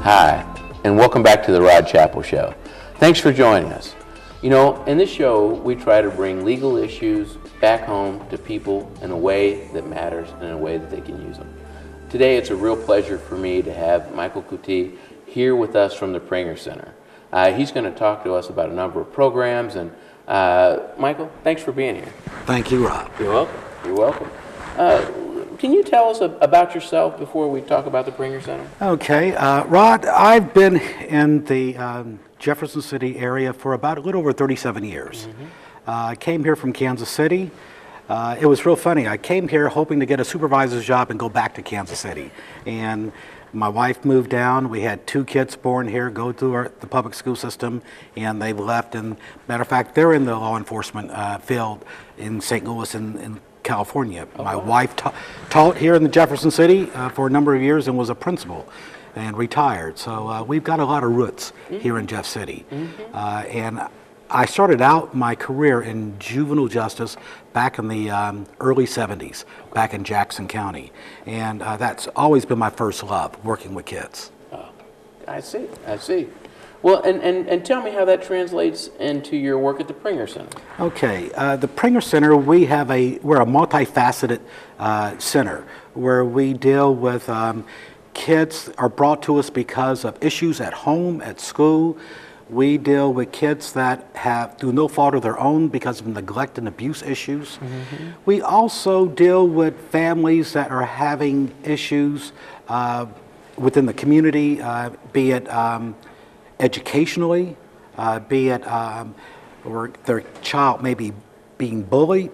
Hi, and welcome back to the Rod Chappell Show. Thanks for joining us. You know, in this show, we try to bring legal issues back home to people in a way that matters and in a way that they can use them. Today, it's a real pleasure for me to have Michael Couty here with us from the Prenger Center. He's going to talk to us about a number of programs, and Michael, thanks for being here. Thank you, Rob. You're welcome. You're welcome. Can you tell us about yourself before we talk about the Prenger Center? Okay, Rod, I've been in the Jefferson City area for about a little over 37 years. I came here from Kansas City. It was real funny. I came here hoping to get a supervisor's job and go back to Kansas City. And my wife moved down. We had 2 kids born here, go through the public school system, and they've left. And matter of fact, they're in the law enforcement field in St. Louis and California. My wife taught here in the Jefferson City for a number of years and was a principal and retired. So we've got a lot of roots here in Jeff City. And I started out my career in juvenile justice back in the early 70s, back in Jackson County. And that's always been my first love, working with kids. I see. Well, and tell me how that translates into your work at the Prenger Center. Okay, the Prenger Center, we're a multifaceted center where we deal with kids are brought to us because of issues at home, at school. We deal with kids that have, through no fault of their own, because of neglect and abuse issues. We also deal with families that are having issues within the community, be it educationally, be it or their child may be being bullied,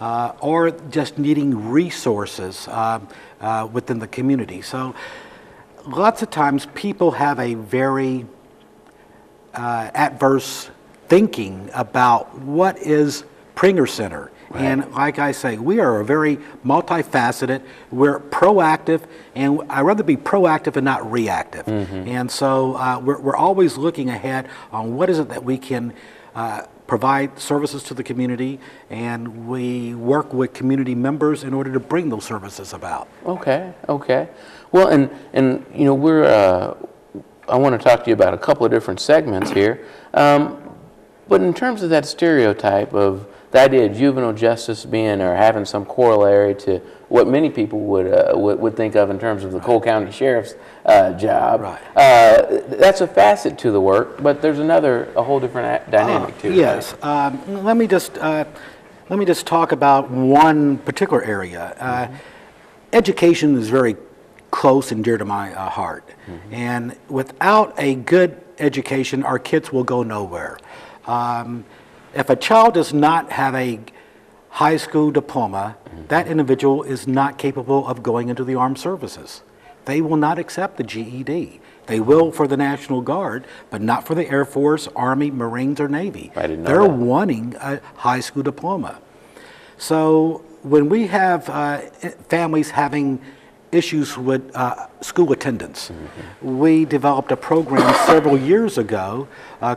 or just needing resources within the community. So lots of times people have a very adverse thinking about what is Prenger Center. Right. And like I say, we are a very multifaceted, we're proactive, and I'd rather be proactive and not reactive. And so we're always looking ahead on what is it that we can provide services to the community, and we work with community members in order to bring those services about. Okay. Well, and you know, I want to talk to you about a couple of different segments here, but in terms of that stereotype of the idea of juvenile justice being or having some corollary to what many people would think of in terms of the Cole County Sheriff's job. Right. That's a facet to the work, but there's a whole different dynamic to it. Yes. Right? Let me just talk about one particular area. Education is very close and dear to my heart, and without a good education, our kids will go nowhere. If a child does not have a high school diploma, that individual is not capable of going into the armed services. They will not accept the GED. They will for the National Guard, but not for the Air Force, Army, Marines, or Navy. They're wanting a high school diploma. So when we have families having issues with school attendance, we developed a program several years ago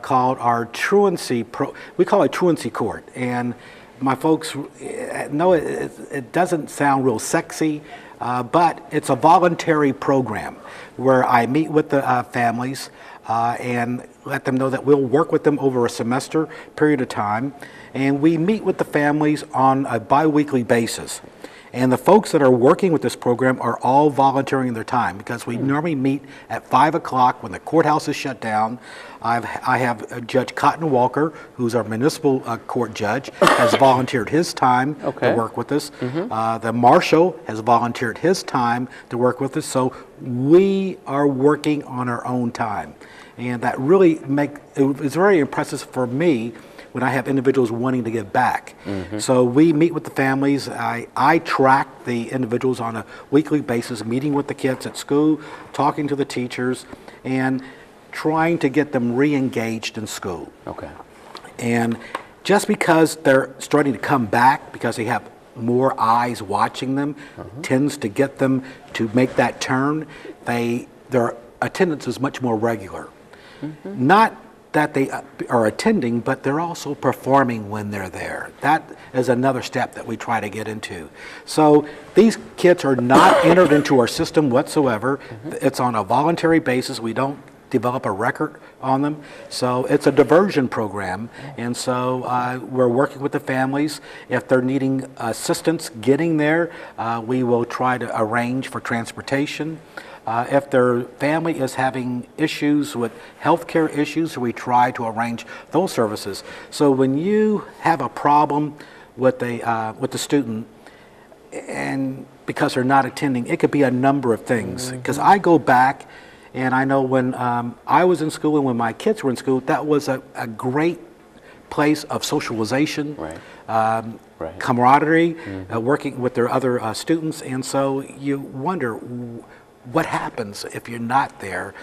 called our truancy we call it truancy court. And my folks know it doesn't sound real sexy, but it's a voluntary program where I meet with the families and let them know that we'll work with them over a semester period of time, and we meet with the families on a bi-weekly basis. And the folks that are working with this program are all volunteering their time, because we normally meet at 5 o'clock when the courthouse is shut down. I have Judge Cotton Walker, who's our municipal court judge, has volunteered his time to work with us. The marshal has volunteered his time to work with us. So we are working on our own time. And that really it's very impressive for me when I have individuals wanting to give back. So we meet with the families. I track the individuals on a weekly basis, meeting with the kids at school, talking to the teachers, and trying to get them re-engaged in school. Okay. And just because they're starting to come back, because they have more eyes watching them, tends to get them to make that turn. Their attendance is much more regular. Not that they are attending, but they're also performing when they're there. That is another step that we try to get into. So these kids are not entered into our system whatsoever. It's on a voluntary basis. We don't develop a record on them. So it's a diversion program. And so we're working with the families. If they're needing assistance getting there, we will try to arrange for transportation. If their family is having issues with healthcare issues, we try to arrange those services. So when you have a problem with the student, and because they're not attending, it could be a number of things. Because I go back, and I know when I was in school and when my kids were in school, that was a great place of socialization, camaraderie, working with their other students. And so you wonder, what happens if you're not there?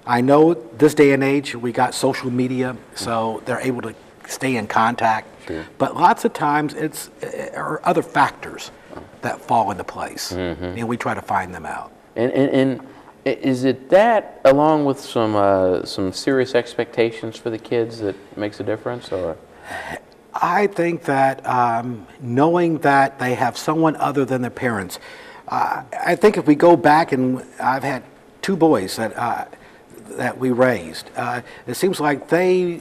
I know this day and age we got social media, so they're able to stay in contact. Sure. But lots of times it's other factors that fall into place, and we try to find them out. And is it that, along with some serious expectations for the kids, that makes a difference, or? I think that knowing that they have someone other than their parents. I think if we go back, and I've had 2 boys that we raised, it seems like when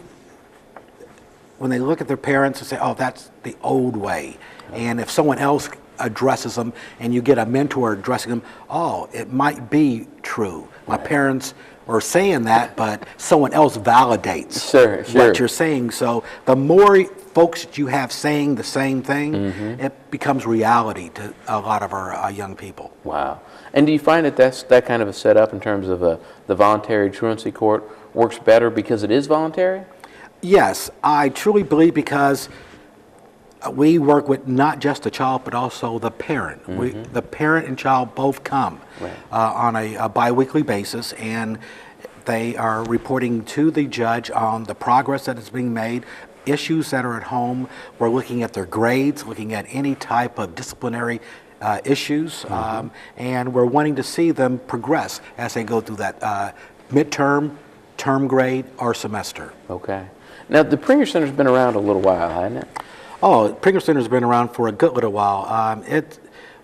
they look at their parents and say, oh, that's the old way. And if someone else addresses them and you get a mentor addressing them, oh, it might be true. My parents are saying that, but someone else validates what you're saying. So the more folks that you have saying the same thing, it becomes reality to a lot of our young people. Wow. And do you find that that kind of a setup in terms of the voluntary truancy court works better because it is voluntary? Yes, I truly believe, because we work with not just the child, but also the parent. The parent and child both come on a biweekly basis, and they are reporting to the judge on the progress that is being made, issues that are at home. We're looking at their grades, looking at any type of disciplinary issues, and we're wanting to see them progress as they go through that midterm, term grade, or semester. Okay. Now, the Prenger Center's been around a little while, hasn't it? Oh, Prenger Center's been around for a good little while.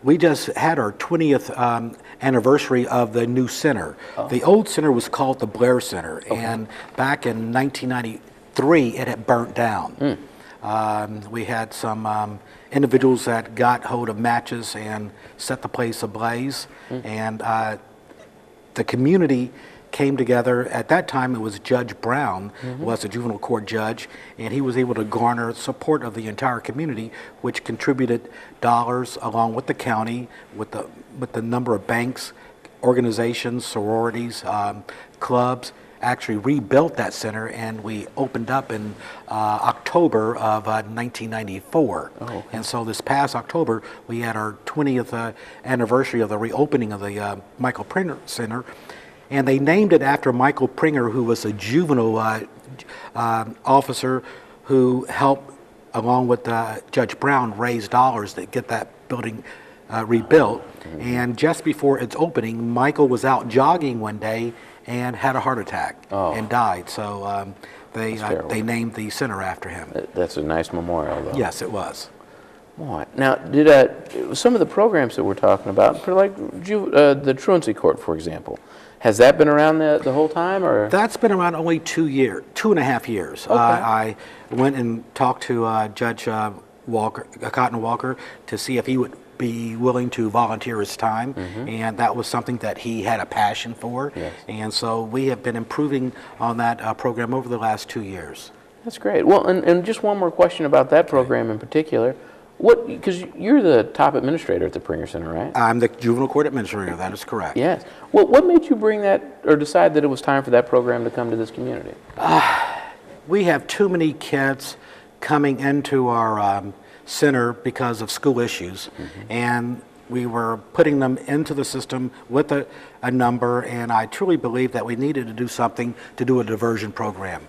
We just had our 20th anniversary of the new center. The old center was called the Blair Center, and back in 1993, it had burnt down. We had some individuals that got hold of matches and set the place ablaze, and the community came together. At that time, it was Judge Brown was a juvenile court judge, and he was able to garner support of the entire community, which contributed dollars along with the county, with the number of banks, organizations, sororities, clubs, actually rebuilt that center, and we opened up in October of 1994. And so this past October, we had our 20th anniversary of the reopening of the Michael Prenger Center. And they named it after Michael Prenger, who was a juvenile officer who helped, along with Judge Brown, raise dollars to get that building rebuilt. And just before its opening, Michael was out jogging one day and had a heart attack and died. So they named the center after him. That's a nice memorial, though. Yes, it was. Boy. Now, did some of the programs that we're talking about, like the truancy court, for example, has that been around the whole time, or? That's been around only 2.5 years. Okay. I went and talked to Judge Cotton Walker, to see if he would be willing to volunteer his time, and that was something that he had a passion for. Yes. And so we have been improving on that program over the last 2 years. That's great. Well, and just one more question about that program in particular. Because you're the top administrator at the Prenger Center, right? I'm the juvenile court administrator. That is correct. Yes. Well, what made you bring that, or decide that it was time for that program to come to this community? We have too many kids coming into our center because of school issues, and we were putting them into the system with a number, and I truly believe that we needed to do something to do a diversion program.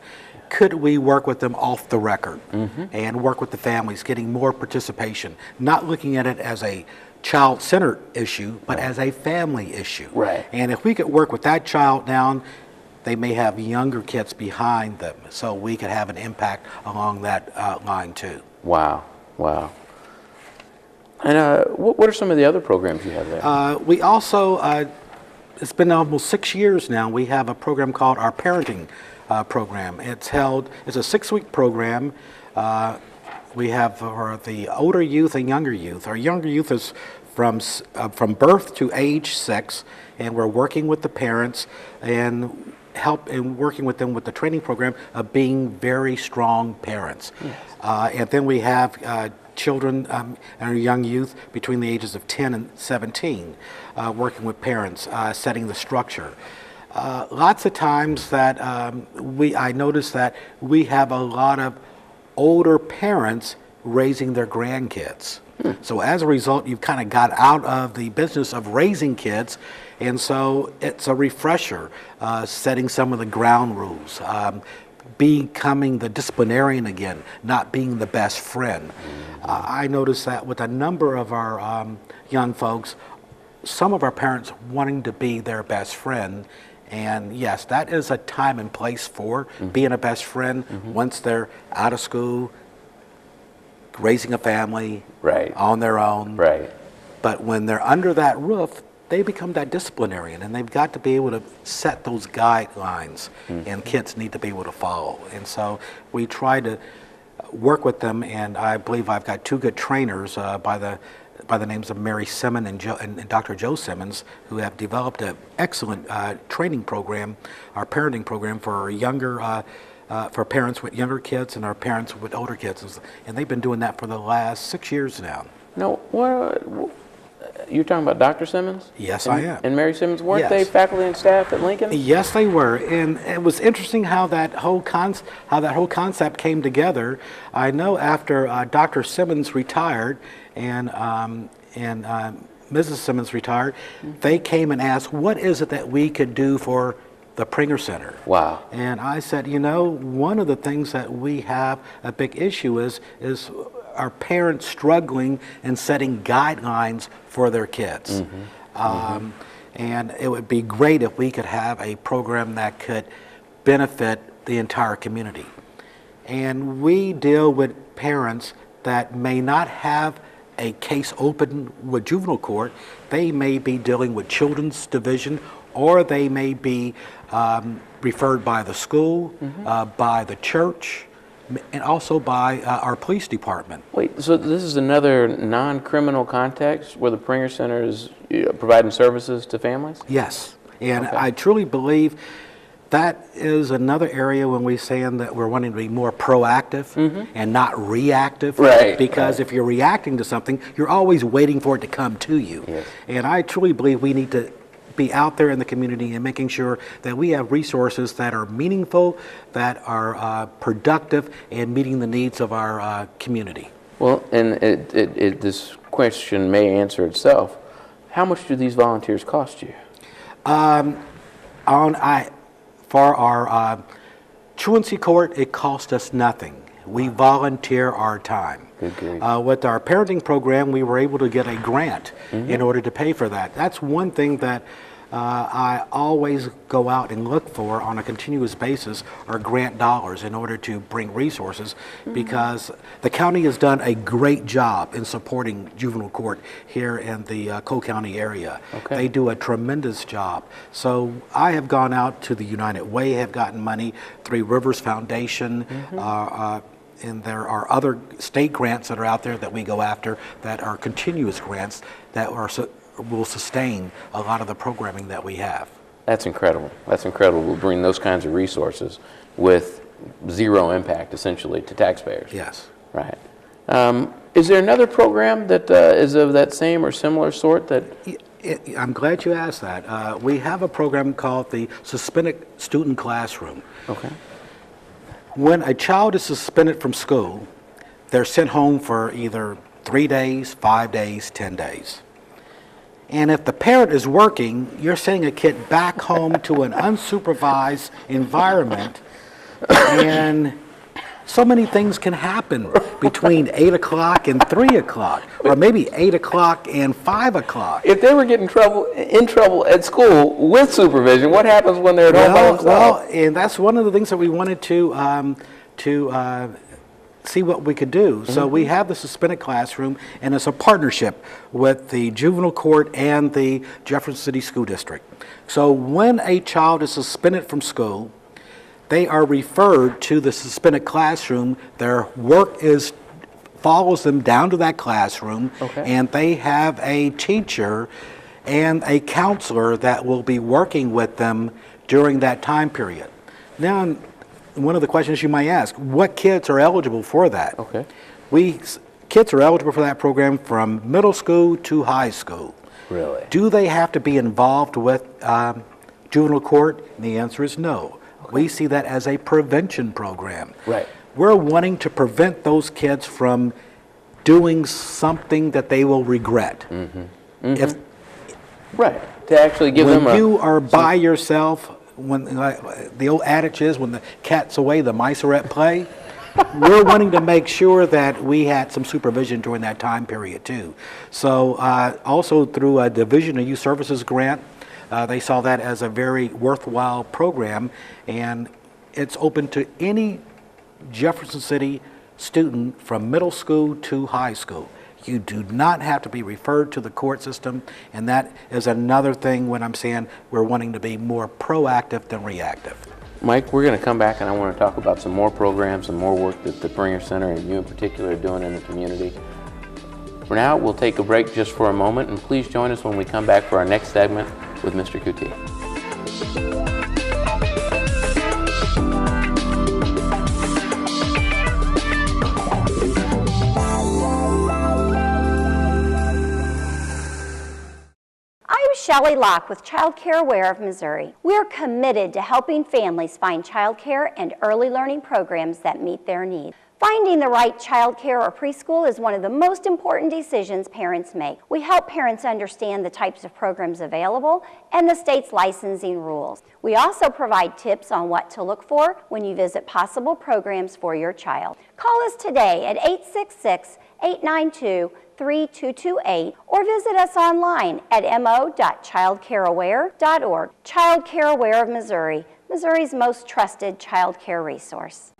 Could we work with them off the record and work with the families, getting more participation, not looking at it as a child-centered issue, but as a family issue. Right. And if we could work with that child down, they may have younger kids behind them, so we could have an impact along that line too. Wow, wow. And what are some of the other programs you have there? We also, it's been almost 6 years now, we have a program called our parenting program. It's a 6-week program. We have for the older youth and younger youth. Our younger youth is from birth to age 6, and we're working with the parents and working with them with the training program of being very strong parents. Yes. And then we have children and our young youth between the ages of 10 and 17, working with parents, setting the structure. Lots of times that I notice that we have a lot of older parents raising their grandkids. So as a result, you've kind of got out of the business of raising kids, and so it's a refresher, setting some of the ground rules, becoming the disciplinarian again, not being the best friend. I noticed that with a number of our young folks, some of our parents wanting to be their best friend. And yes, that is a time and place for being a best friend once they're out of school, raising a family on their own. Right. But when they're under that roof, they become that disciplinarian, and they've got to be able to set those guidelines, and kids need to be able to follow. And so we try to work with them, and I believe I've got 2 good trainers by the names of Mary Simmons and Dr. Joe Simmons, who have developed an excellent training program, our parenting program for for parents with younger kids and our parents with older kids, and they've been doing that for the last 6 years now. No, you're talking about Dr. Simmons? Yes, I am. And Mary Simmons, weren't Yes. they faculty and staff at Lincoln? Yes, they were, and it was interesting how that whole concept came together. I know after Dr. Simmons retired and Mrs. Simmons retired, they came and asked, "What is it that we could do for the Prenger Center?" Wow. And I said, one of the things that we have a big issue is our parents struggling and setting guidelines for their kids. And it would be great if we could have a program that could benefit the entire community. And we deal with parents that may not have a case open with juvenile court. They may be dealing with children's division, or they may be referred by the school, by the church, and also by our police department. Wait, so this is another non-criminal context where the Prenger Center is providing services to families? Yes, and Okay. I truly believe that is another area when we're saying that we're wanting to be more proactive and not reactive. Right, Because if you're reacting to something, you're always waiting for it to come to you. Yes. And I truly believe we need to be out there in the community and making sure that we have resources that are meaningful, that are productive, and meeting the needs of our community. Well, and this question may answer itself. How much do these volunteers cost you? For our truancy court, it cost us nothing. We volunteer our time. Good grief. With our parenting program, we were able to get a grant in order to pay for that. That's one thing that I always go out and look for on a continuous basis are grant dollars in order to bring resources, because the county has done a great job in supporting juvenile court here in the Cole County area. Okay. They do a tremendous job. So I have gone out to the United Way, have gotten money, Three Rivers Foundation, and there are other state grants that are out there that we go after that are continuous grants that will sustain a lot of the programming that we have. That's incredible. That's incredible. We'll bring those kinds of resources with zero impact, essentially, to taxpayers. Yes. Right. Is there another program that is of that same or similar sort that... I'm glad you asked that. We have a program called the Suspended Student Classroom. Okay. When a child is suspended from school, they're sent home for either 3 days, 5 days, 10 days. And if the parent is working, you're sending a kid back home to an unsupervised environment, and so many things can happen between 8 o'clock and 3 o'clock, or maybe 8 o'clock and 5 o'clock. If they were getting in trouble at school with supervision, what happens when they're at home by themselves? Well, and that's one of the things that we wanted to see what we could do. So we have the suspended classroom, and it's a partnership with the juvenile court and the Jefferson City School District. So when a child is suspended from school, they are referred to the suspended classroom. Their work follows them down to that classroom, and they have a teacher and a counselor that will be working with them during that time period. Now, one of the questions you might ask, what kids are eligible for that? Kids are eligible for that program from middle school to high school. Really? Do they have to be involved with juvenile court? And the answer is no. We see that as a prevention program. Right. We're wanting to prevent those kids from doing something that they will regret. If, to actually give them when you are by yourself, when the old adage is, when the cat's away, the mice are at play. We're wanting to make sure that we had some supervision during that time period too. So also through a Division of Youth Services grant, they saw that as a very worthwhile program, and it's open to any Jefferson City student from middle school to high school. You do not have to be referred to the court system, and that is another thing when I'm saying we're wanting to be more proactive than reactive. Mike, we're going to come back and I want to talk about some more programs and more work that the Prenger Center and you in particular are doing in the community. For now, we'll take a break just for a moment, and please join us when we come back for our next segment with Mr. Couty. Shelley Locke with Child Care Aware of Missouri. We're committed to helping families find child care and early learning programs that meet their needs. Finding the right child care or preschool is one of the most important decisions parents make. We help parents understand the types of programs available and the state's licensing rules. We also provide tips on what to look for when you visit possible programs for your child. Call us today at 866-892-3228 or visit us online at mo.childcareaware.org. Child Care Aware of Missouri, Missouri's most trusted child care resource.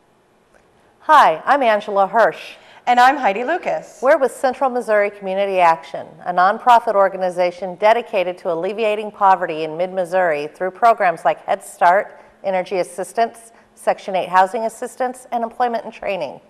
Hi, I'm Angela Hirsch. And I'm Heidi Lucas. We're with Central Missouri Community Action, a nonprofit organization dedicated to alleviating poverty in mid-Missouri through programs like Head Start, Energy Assistance, Section 8 Housing Assistance, and Employment and Training.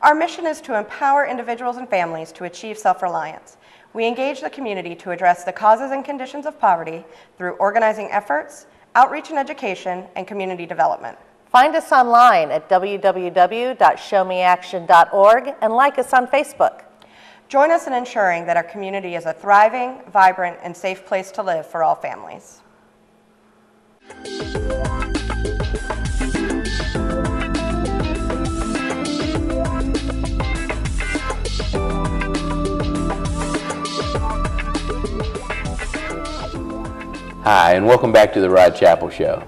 Our mission is to empower individuals and families to achieve self-reliance. We engage the community to address the causes and conditions of poverty through organizing efforts, outreach and education, and community development. Find us online at www.showmeaction.org and like us on Facebook. Join us in ensuring that our community is a thriving, vibrant, and safe place to live for all families. Hi, and welcome back to the Rod Chappell Show.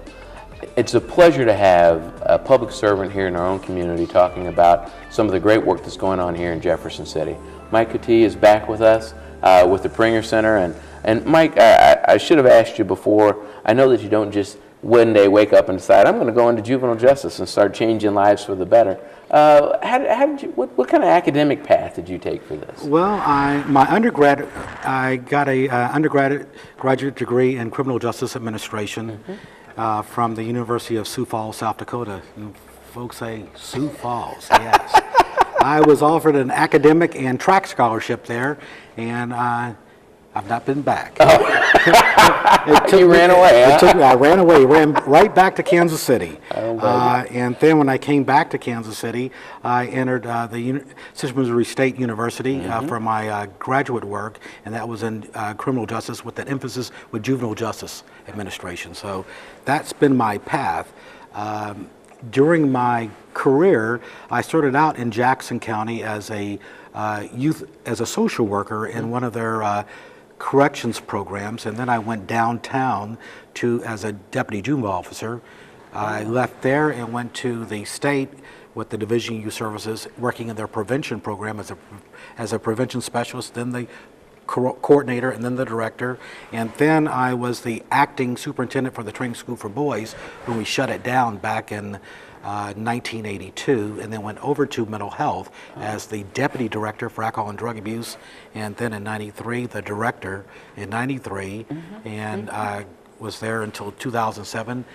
It's a pleasure to have a public servant here in our own community talking about some of the great work that's going on here in Jefferson City. Mike Couty is back with us with the Prenger Center. And Mike, I should have asked you before, I know that you don't just one day wake up and decide, I'm going to go into juvenile justice and start changing lives for the better. How did you, what kind of academic path did you take for this? Well, I got a graduate degree in criminal justice administration. From the University of Sioux Falls, South Dakota. And folks say, Sioux Falls, yes. I was offered an academic and track scholarship there, and I've not been back. You ran away, huh? I ran away, ran right back to Kansas City. And then when I came back to Kansas City, I entered the Central Missouri State University for my graduate work, and that was in criminal justice with an emphasis with juvenile justice administration. So that's been my path. During my career, I started out in Jackson County as a social worker in one of their corrections programs, and then I went downtown as a deputy juvenile officer. I left there and went to the state with the Division of Youth Services, working in their prevention program as a prevention specialist, then the coordinator, and then the director. And then I was the acting superintendent for the training school for boys when we shut it down back in 1982, and then went over to mental health as the deputy director for alcohol and drug abuse, and then in 93 the director in 93, and I was there until 2007,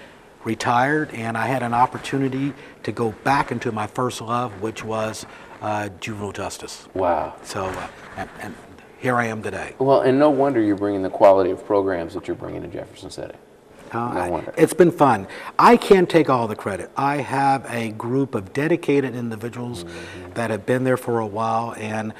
retired, and I had an opportunity to go back into my first love, which was juvenile justice. Wow. So and here I am today. Well, and no wonder you're bringing the quality of programs that you're bringing to Jefferson City. No wonder. It's been fun. I can't take all the credit. I have a group of dedicated individuals that have been there for a while, and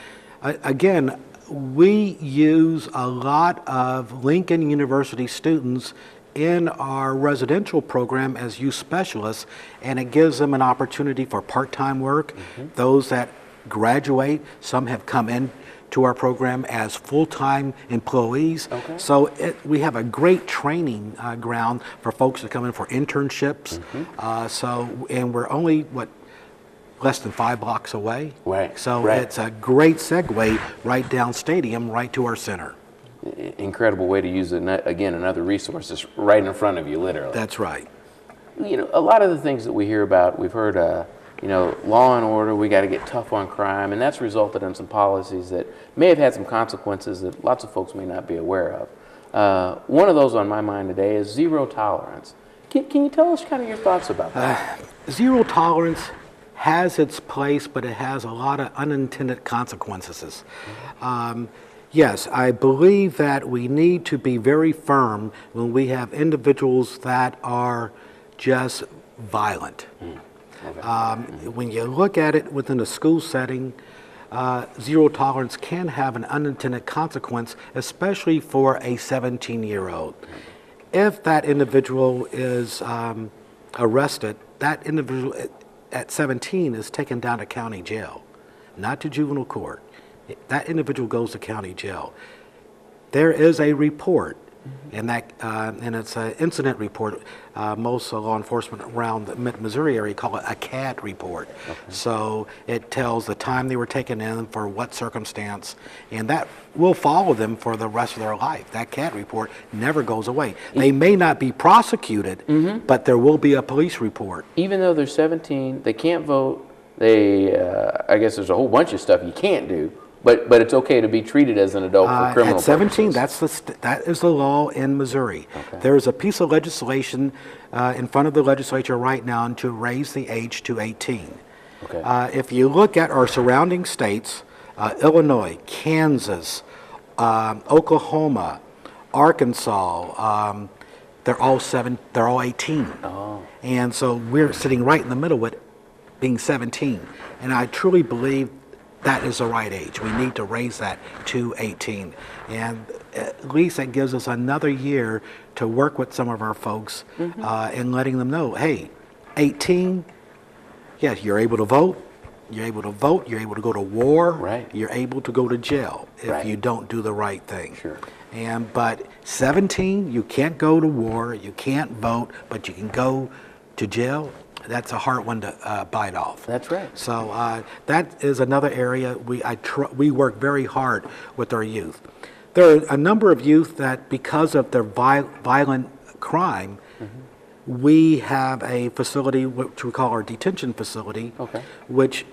again, we use a lot of Lincoln University students in our residential program as youth specialists, and it gives them an opportunity for part-time work. Those that graduate, some have come in to our program as full-time employees. So we have a great training ground for folks to come in for internships. And we're only, less than 5 blocks away. Right. So it's a great segue right down Stadium, right to our center. Incredible way to use it. Again, another resource that's right in front of you, literally. That's right. You know, a lot of the things that we hear about, we've heard, you know, law and order, we got to get tough on crime, and that's resulted in some policies that may have had some consequences that lots of folks may not be aware of. One of those on my mind today is zero tolerance. Can you tell us kind of your thoughts about that? Zero tolerance has its place, but it has a lot of unintended consequences. Yes, I believe that we need to be very firm when we have individuals that are just violent. When you look at it within a school setting, zero tolerance can have an unintended consequence, especially for a 17-year-old. If that individual is arrested, that individual at 17 is taken down to county jail, not to juvenile court. That individual goes to county jail. There is a report, and it's an incident report. Most law enforcement around the Missouri area call it a CAD report. So it tells the time they were taken in, for what circumstance, and that will follow them for the rest of their life. That CAD report never goes away. They may not be prosecuted, but there will be a police report. Even though they're 17, they can't vote. They, I guess there's a whole bunch of stuff you can't do. But it's okay to be treated as an adult for criminal At 17, purposes. that is the law in Missouri. There is a piece of legislation in front of the legislature right now to raise the age to 18. If you look at our surrounding states, Illinois, Kansas, Oklahoma, Arkansas, they're all 18. And so we're sitting right in the middle with being 17. And I truly believe that is the right age. We need to raise that to 18. And at least that gives us another year to work with some of our folks and letting them know, hey, 18, yes, you're able to vote. You're able to vote. You're able to go to war. You're able to go to jail if you don't do the right thing. But 17, you can't go to war. You can't vote, but you can go to jail. That's a hard one to bite off. That's right. So that is another area we work very hard with our youth. There are a number of youth that, because of their violent crime, we have a facility which we call our detention facility, which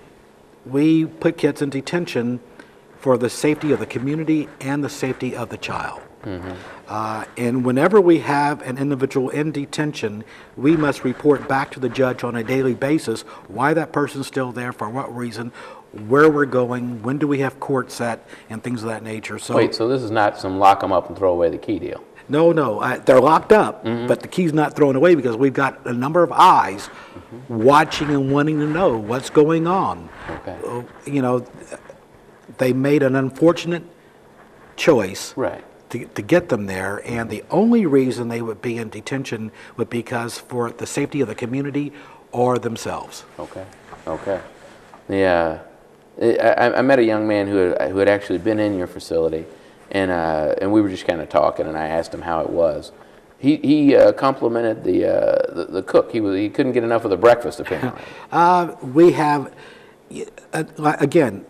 we put kids in detention for the safety of the community and the safety of the child. And whenever we have an individual in detention, we must report back to the judge on a daily basis why that person's still there, for what reason, where we're going, when do we have court set, and things of that nature. So wait, so this is not some lock them up and throw away the key deal? No, they're locked up, but the key's not thrown away because we've got a number of eyes watching and wanting to know what's going on. You know, they made an unfortunate choice to get them there, and the only reason they would be in detention would be because for the safety of the community or themselves. Yeah, I met a young man who had actually been in your facility, and we were just kind of talking, and I asked him how it was, He complimented the cook. He couldn't get enough of the breakfast, apparently. We have, again,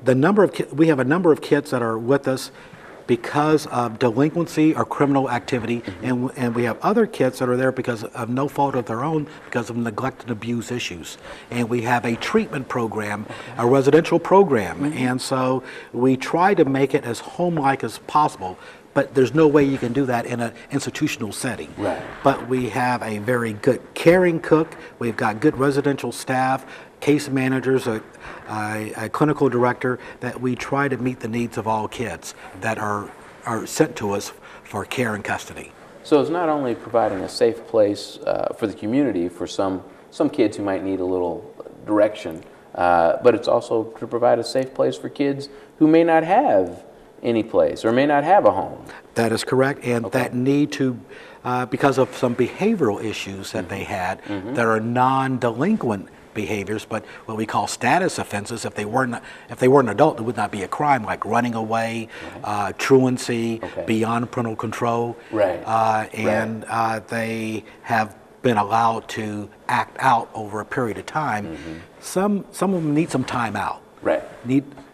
we have a number of kids that are with us because of delinquency or criminal activity, and we have other kids that are there because of no fault of their own, because of neglect and abuse issues. And we have a treatment program, a residential program, and so we try to make it as home-like as possible. But there's no way you can do that in an institutional setting. Right. But we have a very good caring cook. We've got good residential staff, case managers, a clinical director, that we try to meet the needs of all kids that are sent to us for care and custody. So it's not only providing a safe place for the community for some kids who might need a little direction, but it's also to provide a safe place for kids who may not have any place or may not have a home. That is correct, and that need to, because of some behavioral issues that they had that are non-delinquent behaviors, but what we call status offenses. If they weren't an adult, it would not be a crime, like running away, truancy, beyond parental control, and they have been allowed to act out over a period of time. Some of them need some time out.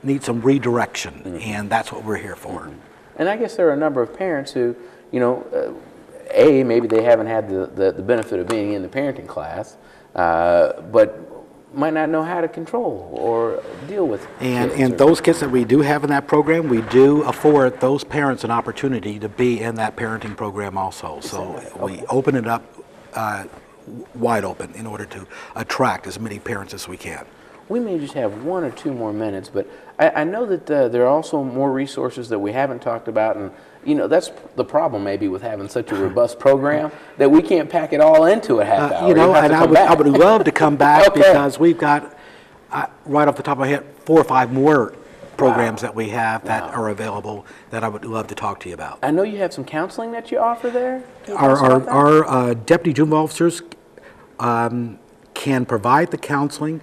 Need some redirection, and that's what we're here for. And I guess there are a number of parents who, maybe they haven't had the benefit of being in the parenting class, but might not know how to control or deal with kids. And those kids that we do have in that program, we do afford those parents an opportunity to be in that parenting program also. So we open it up wide open in order to attract as many parents as we can. We may just have 1 or 2 more minutes, but I know that there are also more resources that we haven't talked about, and that's the problem maybe with having such a robust program, that we can't pack it all into a half hour. I would love to come back because we've got, right off the top of my head, 4 or 5 more programs that we have that are available that I would love to talk to you about. I know you have some counseling that you offer there. Our deputy juvenile officers can provide the counseling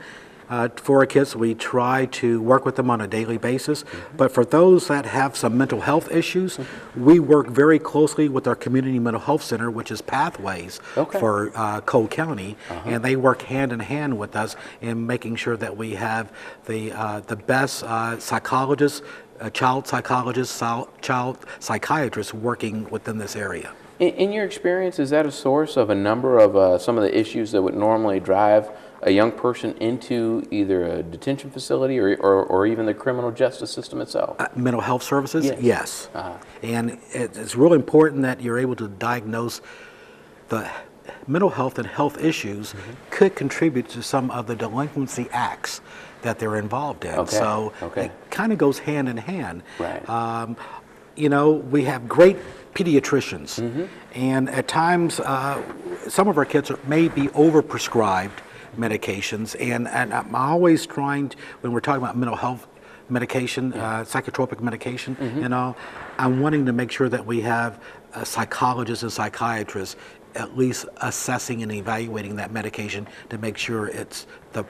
for our kids. We try to work with them on a daily basis. But for those that have some mental health issues, we work very closely with our community mental health center, which is Pathways for Cole County, and they work hand in hand with us in making sure that we have the best psychologists, child psychologists, child psychiatrists working within this area. In your experience, is that a source of a number of some of the issues that would normally drive a young person into either a detention facility or even the criminal justice system itself? Mental health services? Yes. And it's really important that you're able to diagnose the mental health and health issues could contribute to some of the delinquency acts that they're involved in. So it kind of goes hand in hand. We have great pediatricians, and at times some of our kids may be overprescribed medications, and I'm always trying to, when we're talking about mental health medication, psychotropic medication, I'm wanting to make sure that we have psychologists and psychiatrists at least assessing and evaluating that medication to make sure it's the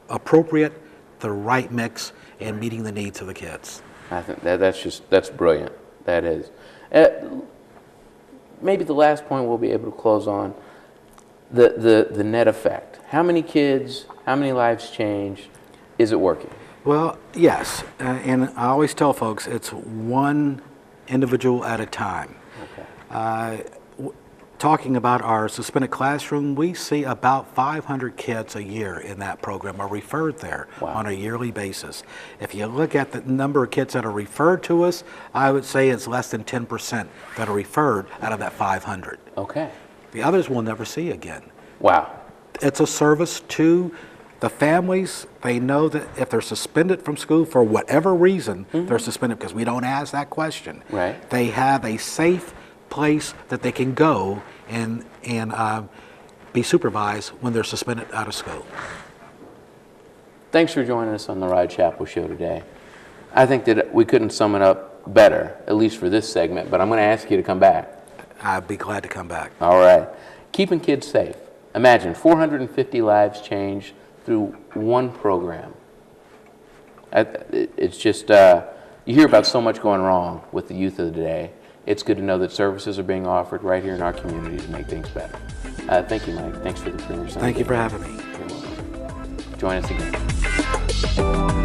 appropriate, the right mix, and meeting the needs of the kids. I think that's brilliant. That is. Maybe the last point we'll be able to close on, the net effect. How many kids, how many lives changed? Is it working? Well, yes, and I always tell folks it's one individual at a time. Talking about our suspended classroom, we see about 500 kids a year in that program are referred there on a yearly basis. If you look at the number of kids that are referred to us, I would say it's less than 10% that are referred out of that 500. The others we'll never see again. It's a service to the families. They know that if they're suspended from school for whatever reason, they're suspended because we don't ask that question. They have a safe place that they can go and be supervised when they're suspended out of school. Thanks for joining us on the Rod Chapel Show today. I think that we couldn't sum it up better, at least for this segment, but I'm going to ask you to come back. I'd be glad to come back. All right. Keeping kids safe. Imagine 450 lives changed through one program. It's just, you hear about so much going wrong with the youth of the day, it's good to know that services are being offered right here in our community to make things better. Thank you, Mike. Thanks for the Prenger Sunday. Thank you for having me. You're welcome. Join us again.